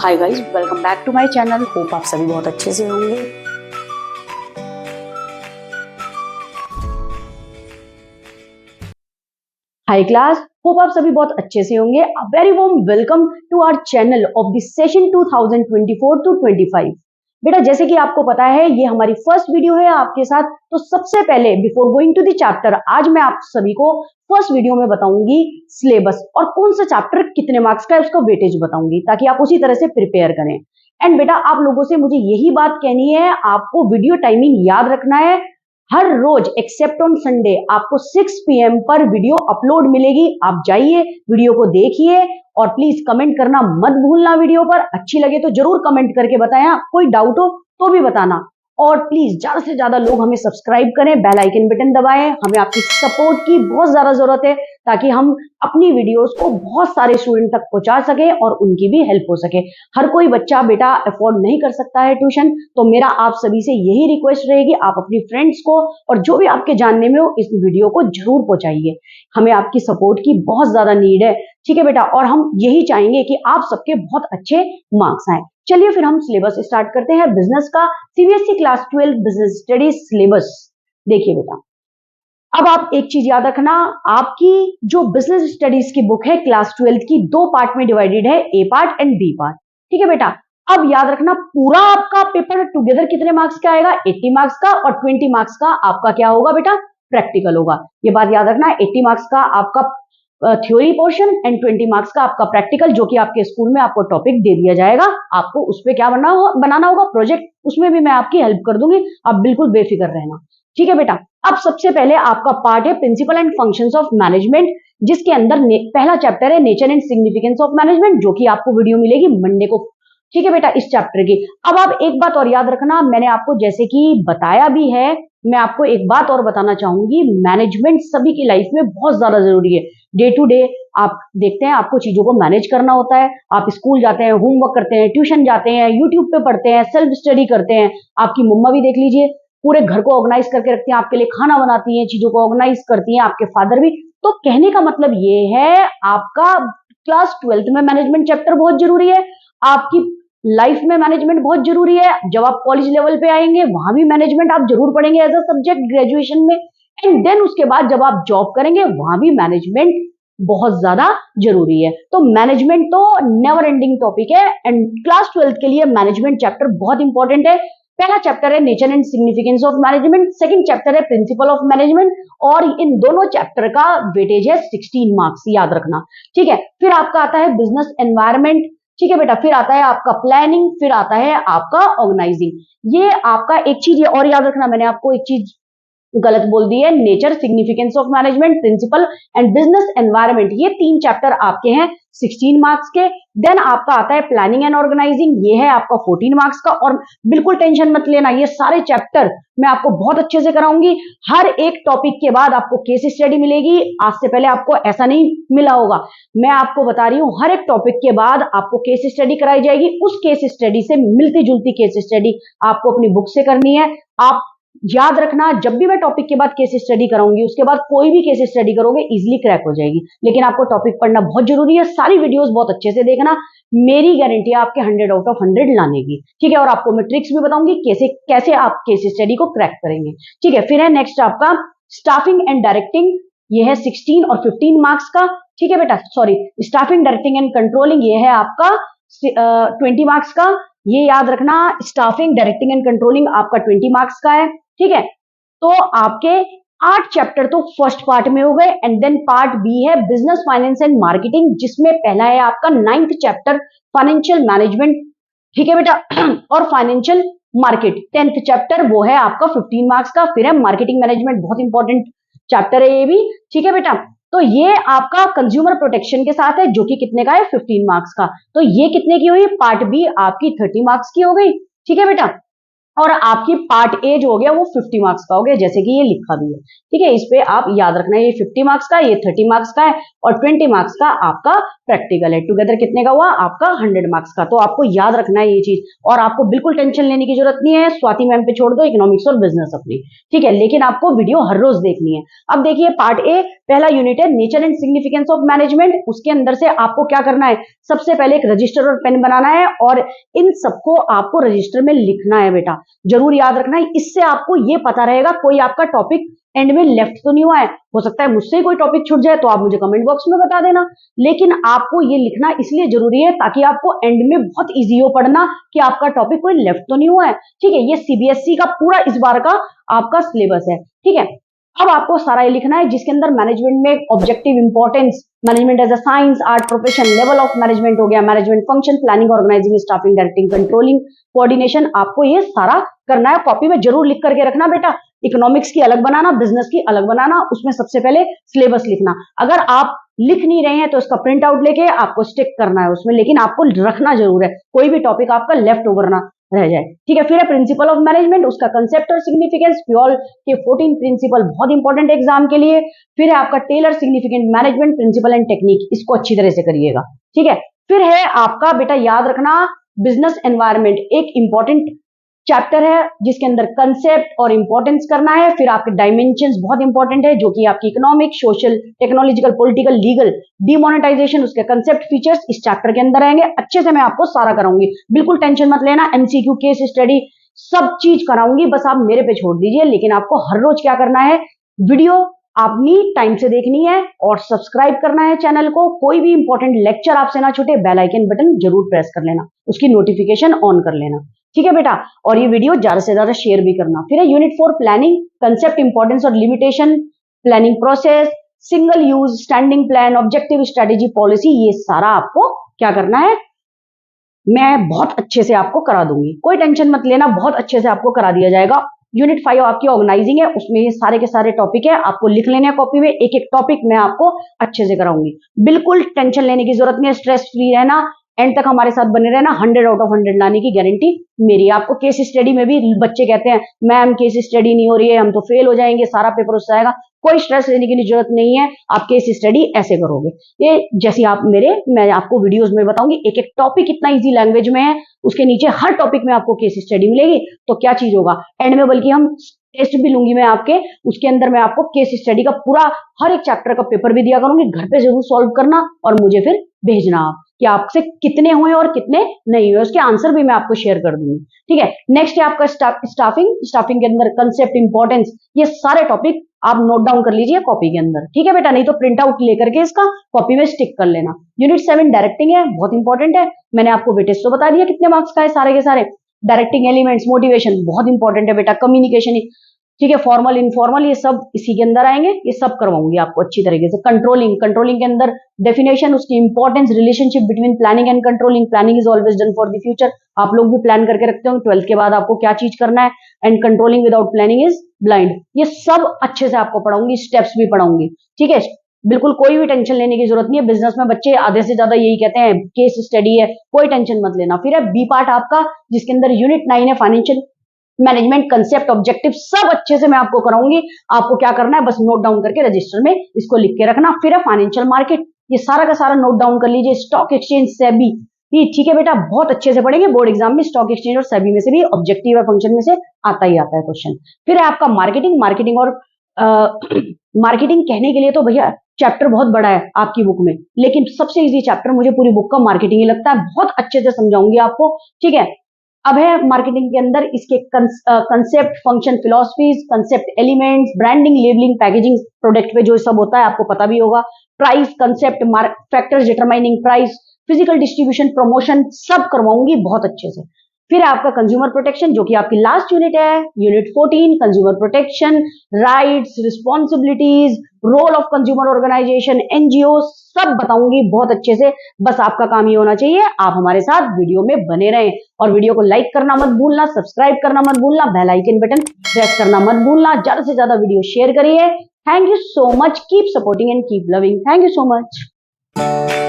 Hi guys, welcome back to my channel. Hope आप सभी बहुत अच्छे से होंगे। हाय क्लास, होप आप सभी बहुत अच्छे से होंगे। A very warm welcome to our channel of the session 2024 to 25। बेटा, जैसे कि आपको पता है ये हमारी फर्स्ट वीडियो है आपके साथ। तो सबसे पहले before going to the chapter, आज मैं आप सभी को फर्स्ट वीडियो में बताऊंगी सिलेबस और कौन सा चैप्टर कितने मार्क्स का है उसका वेटेज बताऊंगी, ताकि आप उसी तरह से प्रिपेयर करें। एंड बेटा, आप लोगों से मुझे यही बात कहनी है, आपको वीडियो टाइमिंग याद रखना है। हर रोज एक्सेप्ट ऑन संडे आपको 6 PM पर वीडियो अपलोड मिलेगी। आप जाइए, वीडियो को देखिए और प्लीज कमेंट करना मत भूलना। वीडियो पर अच्छी लगे तो जरूर कमेंट करके बताएं, कोई डाउट हो तो भी बताना। और प्लीज ज्यादा से ज्यादा लोग हमें सब्सक्राइब करें, बेल आइकन बटन दबाएं। हमें आपकी सपोर्ट की बहुत ज्यादा जरूरत है, ताकि हम अपनी वीडियोस को बहुत सारे स्टूडेंट तक पहुंचा सके और उनकी भी हेल्प हो सके। हर कोई बच्चा बेटा अफोर्ड नहीं कर सकता है ट्यूशन, तो मेरा आप सभी से यही रिक्वेस्ट रहेगी, आप अपनी फ्रेंड्स को और जो भी आपके जानने में हो इस वीडियो को जरूर पहुंचाइए। हमें आपकी सपोर्ट की बहुत ज्यादा नीड है, ठीक है बेटा। और हम यही चाहेंगे कि आप सबके बहुत अच्छे मार्क्स आए। चलिए फिर हम सिलेबस स्टार्ट करते हैं बिजनेस का। CBSE class 12 business studies syllabus. देखिए बेटा, अब आप एक चीज याद रखना, आपकी जो बिजनेस स्टडीज की बुक है क्लास 12 की, दो पार्ट में डिवाइडेड है, ए पार्ट एंड बी पार्ट, ठीक है बेटा। अब याद रखना, पूरा आपका पेपर टुगेदर कितने मार्क्स का आएगा? 80 मार्क्स का, और 20 मार्क्स का आपका क्या होगा बेटा? प्रैक्टिकल होगा। ये बात याद रखना, 80 मार्क्स का आपका थ्योरी पोर्शन एंड 20 मार्क्स का आपका प्रैक्टिकल, जो कि आपके स्कूल में आपको टॉपिक दे दिया जाएगा। आपको उस पर क्या बनाना होगा प्रोजेक्ट, उसमें भी मैं आपकी हेल्प कर दूंगी, आप बिल्कुल बेफिक्र रहना, ठीक है बेटा। अब सबसे पहले आपका पार्ट है principle and functions of management, जिसके अंदर पहला चैप्टर है nature and significance of management, जो कि आपको वीडियो मिलेगी मंडे को, ठीक है बेटा, इस चैप्टर की। अब आप एक बात और याद रखना, मैंने आपको जैसे कि बताया भी है, मैं आपको एक बात और बताना चाहूंगी, मैनेजमेंट सभी की लाइफ में बहुत ज्यादा जरूरी है। डे टू डे आप देखते हैं, आपको चीजों को मैनेज करना होता है। आप स्कूल जाते हैं, होमवर्क करते हैं, ट्यूशन जाते हैं, यूट्यूब पे पढ़ते हैं, सेल्फ स्टडी करते हैं। आपकी मम्मा भी देख लीजिए, पूरे घर को ऑर्गेनाइज करके रखती हैं, आपके लिए खाना बनाती हैं, चीजों को ऑर्गेनाइज करती हैं, आपके फादर भी। तो कहने का मतलब ये है, आपका क्लास 12 में मैनेजमेंट चैप्टर बहुत जरूरी है, आपकी लाइफ में मैनेजमेंट बहुत जरूरी है। जब आप कॉलेज लेवल पे आएंगे वहां भी मैनेजमेंट आप जरूर पढ़ेंगे एज अ सब्जेक्ट ग्रेजुएशन में। एंड देन उसके बाद जब आप जॉब करेंगे वहां भी मैनेजमेंट बहुत ज्यादा जरूरी है। तो मैनेजमेंट तो नेवर एंडिंग टॉपिक है, एंड क्लास 12 के लिए मैनेजमेंट चैप्टर बहुत इंपॉर्टेंट है। पहला चैप्टर है nature and significance of management, second chapter है प्रिंसिपल ऑफ मैनेजमेंट, और इन दोनों चैप्टर का वेटेज है 16 मार्क्स, याद रखना, ठीक है। फिर आपका आता है बिजनेस एनवायरनमेंट, ठीक है बेटा। फिर आता है आपका प्लानिंग, फिर आता है आपका ऑर्गेनाइजिंग। ये आपका एक चीज और याद रखना, मैंने आपको एक चीज गलत बोल दी है, nature significance of management, principle and business environment, ये तीन चैप्टर आपके हैं 16 मार्क्स के। देन आपका आता है प्लानिंग एंड ऑर्गेनाइजिंग, ये है आपका 14 मार्क्स का। और बिल्कुल टेंशन मत लेना, ये सारे चैप्टर मैं आपको बहुत अच्छे से कराऊंगी। हर एक टॉपिक के बाद आपको केस स्टडी मिलेगी, आज से पहले आपको ऐसा नहीं मिला होगा। मैं आपको बता रही हूं, हर एक टॉपिक के बाद आपको केस स्टडी कराई जाएगी, उस केस स्टडी से मिलती जुलती केस स्टडी आपको अपनी बुक से करनी है। आप याद रखना, जब भी मैं टॉपिक के बाद केस स्टडी कराऊंगी, उसके बाद कोई भी केस स्टडी करोगे इजीली क्रैक हो जाएगी। लेकिन आपको टॉपिक पढ़ना बहुत जरूरी है, सारी वीडियोस बहुत अच्छे से देखना, मेरी गारंटी है आपके 100 आउट ऑफ 100 लाने की, ठीक है। और आपको मैं ट्रिक्स भी बताऊंगी कैसे कैसे आप केस स्टडी को क्रैक करेंगे, ठीक है। फिर है नेक्स्ट आपका स्टाफिंग एंड डायरेक्टिंग, ये है 16 और 15 मार्क्स का, ठीक है बेटा। Sorry, staffing directing and controlling, ये है आपका 20 मार्क्स का। ये याद रखना, स्टाफिंग डायरेक्टिंग एंड कंट्रोलिंग आपका 20 मार्क्स का है, ठीक है। तो आपके 8 चैप्टर तो फर्स्ट पार्ट में हो गए। एंड देन पार्ट बी है बिजनेस फाइनेंस एंड मार्केटिंग, जिसमें पहला है आपका 9th चैप्टर फाइनेंशियल मैनेजमेंट, ठीक है बेटा। और फाइनेंशियल मार्केट 10th चैप्टर, वो है आपका 15 मार्क्स का। फिर है मार्केटिंग मैनेजमेंट, बहुत इंपॉर्टेंट चैप्टर है ये भी, ठीक है बेटा। तो ये आपका कंज्यूमर प्रोटेक्शन के साथ है, जो कि कितने का है? 15 मार्क्स का। तो ये कितने की हुई? पार्ट बी आपकी 30 मार्क्स की हो गई, ठीक है बेटा। और आपकी पार्ट ए जो हो गया वो 50 मार्क्स का हो गया, जैसे कि ये लिखा भी है। ठीक है, इस पे आप याद रखना, ये 50 मार्क्स का, ये 30 मार्क्स का है और 20 मार्क्स का आपका प्रैक्टिकल है। टुगेदर कितने का हुआ आपका 100 मार्क्स का। तो आपको याद रखना है ये चीज, और आपको बिल्कुल टेंशन लेने की जरूरत नहीं है। स्वाति मैम पे छोड़ दो इकोनॉमिक्स और बिजनेस अपनी, ठीक है, लेकिन आपको वीडियो हर रोज देखनी है। अब देखिए पार्ट ए पहला यूनिट है nature and significance of management. उसके अंदर से आपको क्या करना है, सबसे पहले एक रजिस्टर और पेन बनाना है और इन सबको आपको रजिस्टर में लिखना है बेटा, जरूर याद रखना है। इससे आपको ये पता रहेगा कोई आपका टॉपिक एंड में लेफ्ट तो नहीं हुआ है। हो सकता है मुझसे कोई टॉपिक छूट जाए तो आप मुझे कमेंट बॉक्स में बता देना, लेकिन आपको ये लिखना इसलिए जरूरी है ताकि आपको एंड में बहुत इजी हो पढ़ना कि आपका टॉपिक कोई लेफ्ट तो नहीं हुआ है। ठीक है, ये सीबीएसई का पूरा इस बार का आपका सिलेबस है। ठीक है, अब आपको सारा ये लिखना है जिसके अंदर मैनेजमेंट में objective importance, management as a science art profession, level of management हो गया, management function, planning organizing staffing directing controlling coordination, आपको ये सारा करना है। कॉपी में जरूर लिख करके रखना बेटा। इकोनॉमिक्स की अलग बनाना, बिजनेस की अलग बनाना, उसमें सबसे पहले सिलेबस लिखना। अगर आप लिख नहीं रहे हैं तो इसका प्रिंट आउट लेके आपको स्टिक करना है उसमें, लेकिन आपको रखना जरूर है, कोई भी टॉपिक आपका लेफ्ट ओवर ना रह जाए। ठीक है, फिर है प्रिंसिपल ऑफ मैनेजमेंट, उसका कंसेप्ट और सिग्निफिकेंस, प्योर के 14 प्रिंसिपल बहुत इंपॉर्टेंट एग्जाम के लिए। फिर है आपका Taylor significant management principle and technique, इसको अच्छी तरह से करिएगा। ठीक है, फिर है आपका बेटा याद रखना बिजनेस एनवायरनमेंट, एक इंपॉर्टेंट चैप्टर है जिसके अंदर कंसेप्ट और इंपॉर्टेंस करना है। फिर आपके डायमेंशंस बहुत इंपॉर्टेंट है जो कि आपकी economic, social, technological, political, legal, demonetisation, उसके कंसेप्ट फीचर्स इस चैप्टर के अंदर आएंगे। अच्छे से मैं आपको सारा कराऊंगी, बिल्कुल टेंशन मत लेना। एमसीक्यू, केस स्टडी, सब चीज कराऊंगी, बस आप मेरे पे छोड़ दीजिए। लेकिन आपको हर रोज क्या करना है, वीडियो आपनी टाइम से देखनी है और सब्सक्राइब करना है चैनल को। कोई भी इंपॉर्टेंट लेक्चर आपसे ना छूटे, बेल आइकन बटन जरूर प्रेस कर लेना, उसकी नोटिफिकेशन ऑन कर लेना। ठीक है बेटा, और ये वीडियो ज्यादा से ज्यादा शेयर भी करना। फिर है यूनिट 4 प्लानिंग, कंसेप्ट, इंपॉर्टेंस और limitation, planning process, single use, standing plan, objective, strategy, policy, ये सारा आपको क्या करना है, मैं बहुत अच्छे से आपको करा दूंगी, कोई टेंशन मत लेना, बहुत अच्छे से आपको करा दिया जाएगा। यूनिट 5 आपकी ऑर्गेनाइजिंग है, उसमें ये सारे के सारे टॉपिक है, आपको लिख लेने हैं कॉपी में, एक एक टॉपिक मैं आपको अच्छे से कराऊंगी। बिल्कुल टेंशन लेने की जरूरत नहीं है, स्ट्रेस फ्री रहना, एंड तक हमारे साथ बने रहना, 100 आउट ऑफ 100 लाने की गारंटी मेरी। आपको केस स्टडी में भी बच्चे कहते हैं मैम केस स्टडी नहीं हो रही है, हम तो फेल हो जाएंगे, सारा पेपर उससे आएगा, कोई स्ट्रेस लेने की जरूरत नहीं है। आप केस स्टडी ऐसे करोगे, ये जैसे आप मैं आपको वीडियोस में बताऊंगी, एक एक टॉपिक इतना इजी लैंग्वेज में है, उसके नीचे हर टॉपिक में आपको केस स्टडी मिलेगी। तो क्या चीज होगा एंड में, बल्कि हम टेस्ट भी लूंगी मैं आपके, उसके अंदर मैं आपको केस स्टडी का पूरा हर एक चैप्टर का पेपर भी दिया करूंगी, घर पे जरूर सॉल्व करना और मुझे फिर भेजना आप कि आपसे कितने हुए और कितने नहीं हुए, उसके आंसर भी मैं आपको शेयर कर दूंगी। ठीक है, नेक्स्ट है आपका स्टाफिंग के अंदर कंसेप्ट, इंपॉर्टेंस, ये सारे टॉपिक आप नोट डाउन कर लीजिए कॉपी के अंदर। ठीक है बेटा, नहीं तो प्रिंट आउट लेकर के इसका कॉपी में स्टिक कर लेना। यूनिट 7 डायरेक्टिंग है, बहुत इंपॉर्टेंट है, मैंने आपको वेटेज तो बता दिया कितने मार्क्स का है सारे के सारे। डायरेक्टिंग एलिमेंट्स, मोटिवेशन बहुत इंपॉर्टेंट है बेटा, कम्युनिकेशन, ठीक है, फॉर्मल इनफॉर्मल, ये सब इसी के अंदर आएंगे, ये सब करवाऊंगी आपको अच्छी तरीके से। कंट्रोलिंग के अंदर डेफिनेशन, उसकी importance, relationship between planning and controlling, planning is always done for the future, आप लोग भी प्लान करके रखते होंगे 12th के बाद आपको क्या चीज करना है, and controlling without planning is blind, ये सब अच्छे से आपको पढ़ाऊंगी, स्टेप्स भी पढ़ाऊंगी। ठीक है, बिल्कुल कोई भी टेंशन लेने की जरूरत नहीं है। बिजनेस में बच्चे आधे से ज्यादा यही कहते हैं केस स्टडी है, कोई टेंशन मत लेना। फिर है बी पार्ट आपका, जिसके अंदर यूनिट 9 है फाइनेंशियल मैनेजमेंट, कंसेप्ट, ऑब्जेक्टिव, सब अच्छे से मैं आपको कराऊंगी। आपको क्या करना है, बस नोट डाउन करके रजिस्टर में इसको लिख के रखना। फिर है फाइनेंशियल मार्केट, ये सारा का सारा नोट डाउन कर लीजिए। स्टॉक एक्सचेंज, सेबी, ये ठीक है बेटा, बहुत अच्छे से पढ़ेंगे, बोर्ड एग्जाम में स्टॉक एक्सचेंज और सेबी में से भी ऑब्जेक्टिव और फंक्शन में से आता ही आता है क्वेश्चन। फिर है आपका मार्केटिंग और मार्केटिंग कहने के लिए तो भैया चैप्टर बहुत बड़ा है आपकी बुक में, लेकिन सबसे इजी चैप्टर मुझे पूरी बुक का मार्केटिंग ही लगता है, बहुत अच्छे से समझाऊंगी आपको। ठीक है, अब है मार्केटिंग के अंदर इसके concept, function, philosophies, concept, elements, branding, labelling, packaging, product पे जो सब होता है आपको पता भी होगा, price, concept, factors determining price, physical distribution, promotion, सब करवाऊंगी बहुत अच्छे से। फिर आपका कंज्यूमर प्रोटेक्शन जो कि आपकी लास्ट यूनिट है, unit 14 consumer protection, rights, responsibilities, role of consumer organization, NGO, सब बताऊंगी बहुत अच्छे से। बस आपका काम ये होना चाहिए, आप हमारे साथ वीडियो में बने रहें और वीडियो को लाइक करना मत भूलना, सब्सक्राइब करना मत भूलना, बेल आइकन बटन प्रेस करना मत भूलना, ज्यादा से ज्यादा वीडियो शेयर करिए। Thank you so much, keep supporting and keep loving, thank you so much.